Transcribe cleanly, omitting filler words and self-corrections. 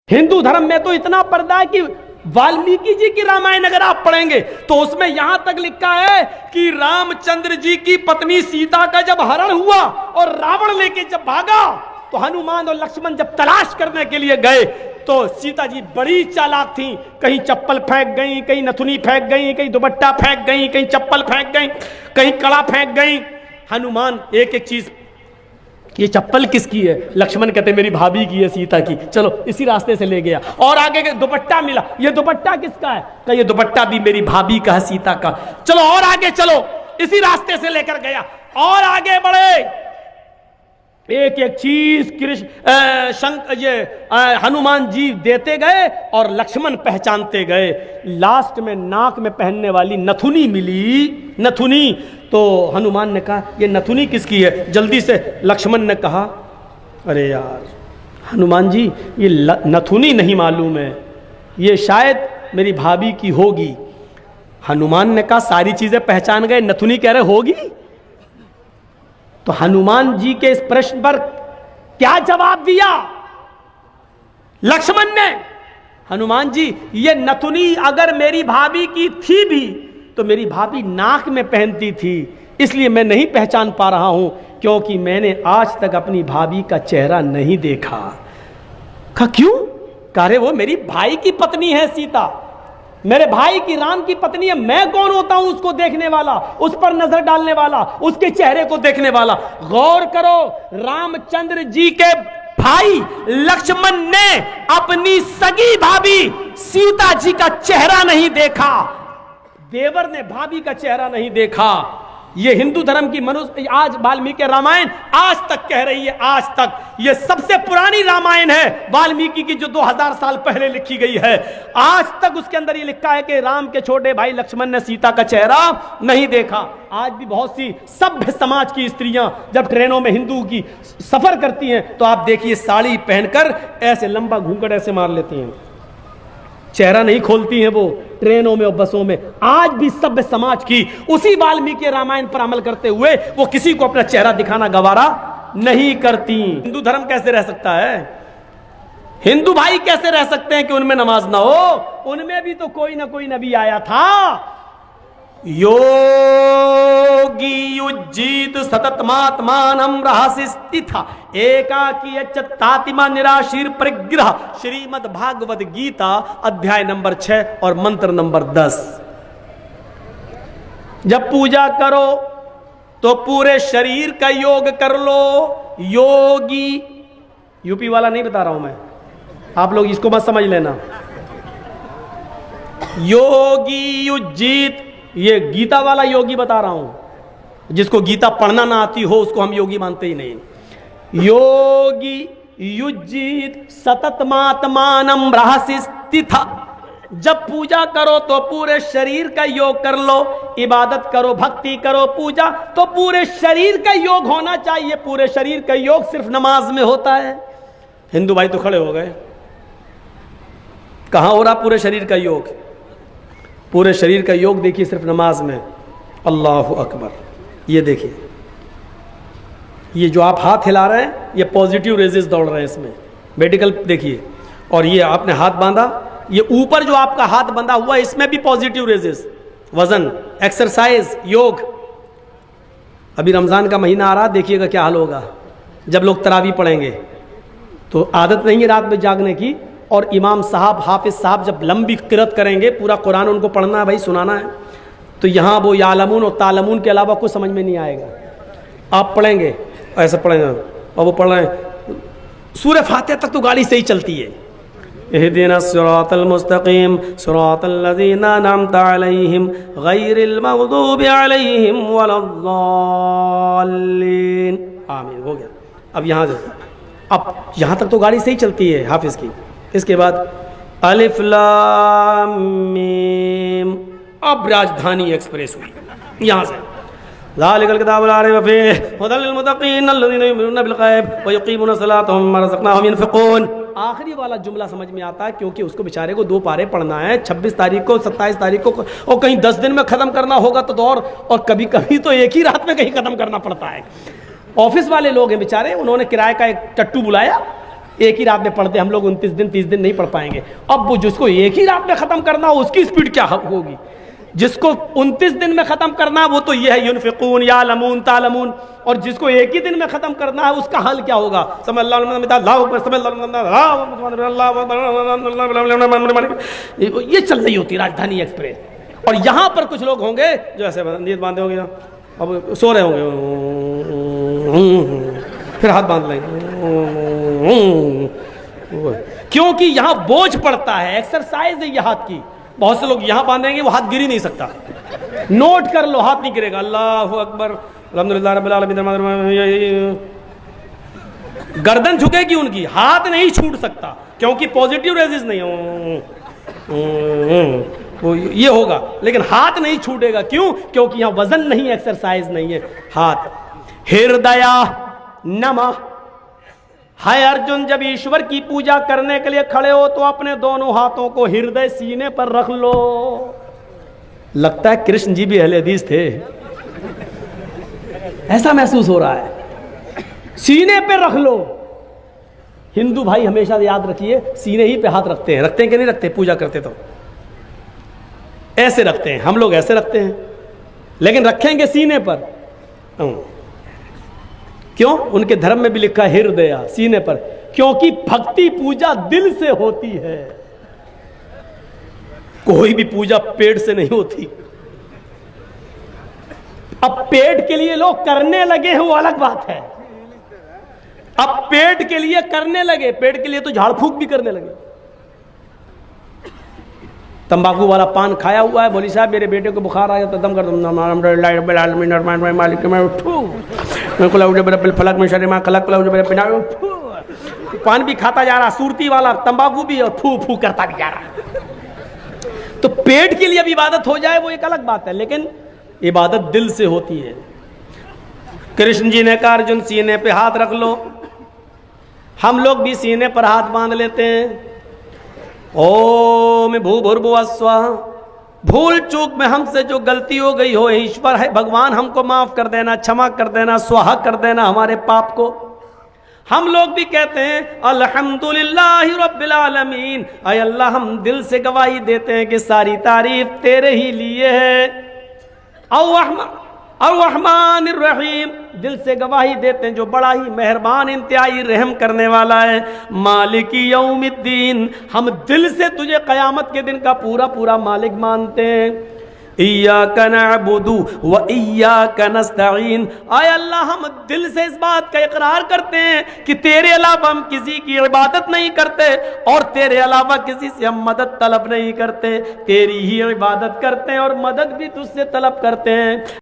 हिंदू धर्म में तो इतना पर्दा है कि वाल्मीकि जी की रामायण अगर आप पढ़ेंगे तो उसमें यहां तक लिखा है कि रामचंद्र जी की पत्नी सीता का जब हरण हुआ और रावण लेके जब भागा तो हनुमान और लक्ष्मण जब तलाश करने के लिए गए तो सीता जी बड़ी चालाक थी। कहीं चप्पल फेंक गई, कहीं नथुनी फेंक गई, कहीं दुपट्टा फेंक गई, कहीं चप्पल फेंक गई, कहीं कड़ा फेंक गई। हनुमान एक एक चीज, ये चप्पल किसकी है? लक्ष्मण कहते मेरी भाभी की है, सीता की। चलो इसी रास्ते से ले गया। और आगे के दुपट्टा मिला, ये दुपट्टा किसका है? कहा ये दुपट्टा भी मेरी भाभी का है, सीता का। चलो और आगे चलो, इसी रास्ते से लेकर गया। और आगे बढ़े, एक एक चीज हनुमान जी देते गए और लक्ष्मण पहचानते गए। लास्ट में नाक में पहनने वाली नथुनी मिली, नथुनी। तो हनुमान ने कहा ये नथुनी किसकी है? जल्दी से लक्ष्मण ने कहा अरे यार हनुमान जी ये नथुनी नहीं मालूम है, ये शायद मेरी भाभी की होगी। हनुमान ने कहा सारी चीजें पहचान गए, नथुनी कह रहे होगी। तो हनुमान जी के इस प्रश्न पर क्या जवाब दिया लक्ष्मण ने? हनुमान जी ये नथुनी अगर मेरी भाभी की थी भी तो मेरी भाभी नाक में पहनती थी, इसलिए मैं नहीं पहचान पा रहा हूं, क्योंकि मैंने आज तक अपनी भाभी का चेहरा नहीं देखा। कहा क्यों? कह रहे वो मेरी भाई की पत्नी है सीता, मेरे भाई की राम की पत्नी है। मैं कौन होता हूं उसको देखने वाला, उस पर नजर डालने वाला, उसके चेहरे को देखने वाला? गौर करो, रामचंद्र जी के भाई लक्ष्मण ने अपनी सगी भाभी सीता जी का चेहरा नहीं देखा, देवर ने भाभी का चेहरा नहीं देखा। ये हिंदू धर्म की मनुष्य आज वाल्मीकि रामायण आज तक कह रही है, आज तक ये सबसे पुरानी रामायण है वाल्मीकि की, जो 2000 साल पहले लिखी गई है। आज तक उसके अंदर ये लिखा है कि राम के छोटे भाई लक्ष्मण ने सीता का चेहरा नहीं देखा। आज भी बहुत सी सभ्य समाज की स्त्रियां जब ट्रेनों में हिंदू की सफर करती हैं तो आप देखिए साड़ी पहनकर ऐसे लंबा घूंघट ऐसे मार लेती हैं, चेहरा नहीं खोलती हैं वो ट्रेनों में और बसों में। आज भी सभ्य समाज की उसी वाल्मीकि रामायण पर अमल करते हुए वो किसी को अपना चेहरा दिखाना गवारा नहीं करती। हिंदू धर्म कैसे रह सकता है? हिंदू भाई कैसे रह सकते हैं कि उनमें नमाज ना हो? उनमें भी तो कोई ना कोई नबी आया था। योगी युज्जीत सततमात्मानं रहसि स्थिता एकाकी तातिमा निराशीर परिग्रह। श्रीमद् भागवत गीता अध्याय नंबर 6 और मंत्र नंबर 10। जब पूजा करो तो पूरे शरीर का योग कर लो। योगी, यूपी वाला नहीं बता रहा हूं मैं, आप लोग इसको मत समझ लेना। योगी युज्जीत, ये गीता वाला योगी बता रहा हूं। जिसको गीता पढ़ना ना आती हो उसको हम योगी मानते ही नहीं। योगी युज्जीत सततमात्मानं रहसि स्थिता। जब पूजा करो तो पूरे शरीर का योग कर लो, इबादत करो, भक्ति करो, पूजा तो पूरे शरीर का योग होना चाहिए। पूरे शरीर का योग सिर्फ नमाज में होता है। हिंदू भाई तो खड़े हो गए, कहां हो रहा पूरे शरीर का योग? पूरे शरीर का योग देखिए सिर्फ नमाज में। अल्लाहु अकबर। ये देखिए, ये जो आप हाथ हिला रहे हैं ये पॉजिटिव रेजेस दौड़ रहे हैं इसमें, मेडिकल देखिए। और ये आपने हाथ बांधा, ये ऊपर जो आपका हाथ बंधा हुआ इसमें भी पॉजिटिव रेजेस। वजन, एक्सरसाइज, योग। अभी रमजान का महीना आ रहा, देखिएगा क्या हाल होगा जब लोग तरावी पढ़ेंगे। तो आदत नहीं है रात में जागने की, और इमाम साहब, हाफिज साहब जब लंबी किरत करेंगे, पूरा कुरान उनको पढ़ना है भाई, सुनाना है, तो यहाँ वो यालमून और तालमून के अलावा कुछ समझ में नहीं आएगा। आप पढ़ेंगे ऐसे पढ़ेंगे और वो पढ़ रहे हैं सूरह फातिहा तक तो गाड़ी से ही चलती है। इहदिना सिरातल मुस्तकीम सिरातल लज़ीना अनअमता अलैहिम गैरिल मग़दूबि अलैहिम वलद्दाल्लीन। आमीन, हो गया। अब यहाँ तक तो गाड़ी से ही चलती है हाफिज की। इसके बाद अलिफ लाम मीम, अब राजधानी एक्सप्रेस हुई यहां से। ज़ालिकल किताबु ला रैब फीहि हुदल लिल मुत्तक़ीन अल्लज़ीना युमिनूना बिल गैब व युक़ीमूना सलाता व मिम्मा रज़क़नाहुम यunfiqून। आखिरी वाला जुमला समझ में आता है क्योंकि उसको बेचारे को 2 पारे पढ़ना है, 26 तारीख को, 27 तारीख को, और कहीं 10 दिन में खत्म करना होगा तो और कभी कभी तो एक ही रात में कहीं खत्म करना पड़ता है। ऑफिस वाले लोग हैं बेचारे, उन्होंने किराए का एक टट्टू बुलाया एक ही रात में पढ़ते हम लोग 29 दिन 30 दिन नहीं पढ़ पाएंगे। अब वो जिसको एक ही रात में ख़त्म करना हो उसकी स्पीड क्या होगी? जिसको 29 दिन में ख़त्म करना है वो तो ये है युनफिकून यालमून तालमून, और जिसको एक ही दिन में ख़त्म करना है उसका हल क्या होगा? ये चल रही होती राजधानी एक्सप्रेस, और यहाँ पर कुछ लोग होंगे जो ऐसे नींद बांधे होंगे, अब सो रहे होंगे, फिर हाथ बांध लेंगे, क्योंकि यहाँ बोझ पड़ता है, एक्सरसाइज है ये हाथ की। बहुत से लोग यहाँ बांधेंगे वो हाथ गिर ही नहीं सकता, नोट कर लो, हाथ नहीं गिरेगा। अल्लाहु अकबर अल्हम्दुलिल्लाह रब्बिल आलमीन, गर्दन झुकेगी उनकी, हाथ नहीं छूट सकता क्योंकि पॉजिटिव रेजिस नहीं हो, ये होगा, लेकिन हाथ नहीं छूटेगा। क्यों? क्योंकि यहाँ वजन नहीं, एक्सरसाइज नहीं है हाथ। हृदया नमः। हाय अर्जुन, जब ईश्वर की पूजा करने के लिए खड़े हो तो अपने दोनों हाथों को हृदय सीने पर रख लो। लगता है कृष्ण जी भी अहले हदीस थे, ऐसा महसूस हो रहा है। सीने पे रख लो। हिंदू भाई हमेशा याद रखिए, सीने ही पे हाथ रखते हैं कि नहीं रखते? पूजा करते तो ऐसे रखते हैं, हम लोग ऐसे रखते हैं, लेकिन रखेंगे सीने पर। क्यों? उनके धर्म में भी लिखा है हृदय सीने पर, क्योंकि भक्ति पूजा दिल से होती है, कोई भी पूजा पेट से नहीं होती। अब पेट के लिए लोग करने लगे हैं वो अलग बात है। अब पेट के लिए करने लगे, पेट के लिए तो झाड़ फूक भी करने लगे। तंबाकू वाला पान खाया हुआ है, बोली साहब मेरे बेटे को बुखार आ गया तो दम कर दो। पान भी खाता जा रहा, सूरती वाला तंबाकू भी, और फू फू करता भी जा रहा। तो पेट के लिए अब इबादत हो जाए वो एक अलग बात है, लेकिन इबादत दिल से होती है। कृष्ण जी ने कहा अर्जुन सीने पे हाथ रख लो। हम लोग भी सीने पर हाथ बांध लेते हैं। ओम भूर्भुवः स्वः। भूल चूक में हमसे जो गलती हो गई हो, ईश्वर है भगवान हमको माफ कर देना, क्षमा कर देना, स्वाहा कर देना हमारे पाप को। हम लोग भी कहते हैं अल्हम्दुलिल्लाहि रब्बिल आलमीन। अय अल्लाह, हम दिल से गवाही देते हैं कि सारी तारीफ तेरे ही लिए है। अर्रहमानिर रहीम, दिल से गवाही देते हैं जो बड़ा ही मेहरबान इंतहाई रहम करने वाला है। मालिकी यौमिद्दीन, हम दिल से तुझे क़यामत के दिन का पूरा पूरा मालिक मानते हैं। इय्याका नअबुदु व इय्याका नस्तईन। आय अल्लाह, हम दिल से इस बात का इकरार करते हैं कि तेरे अलावा हम किसी की इबादत नहीं करते और तेरे अलावा किसी से हम मदद तलब नहीं करते, तेरी ही इबादत करते हैं और मदद भी तुझसे तलब करते हैं।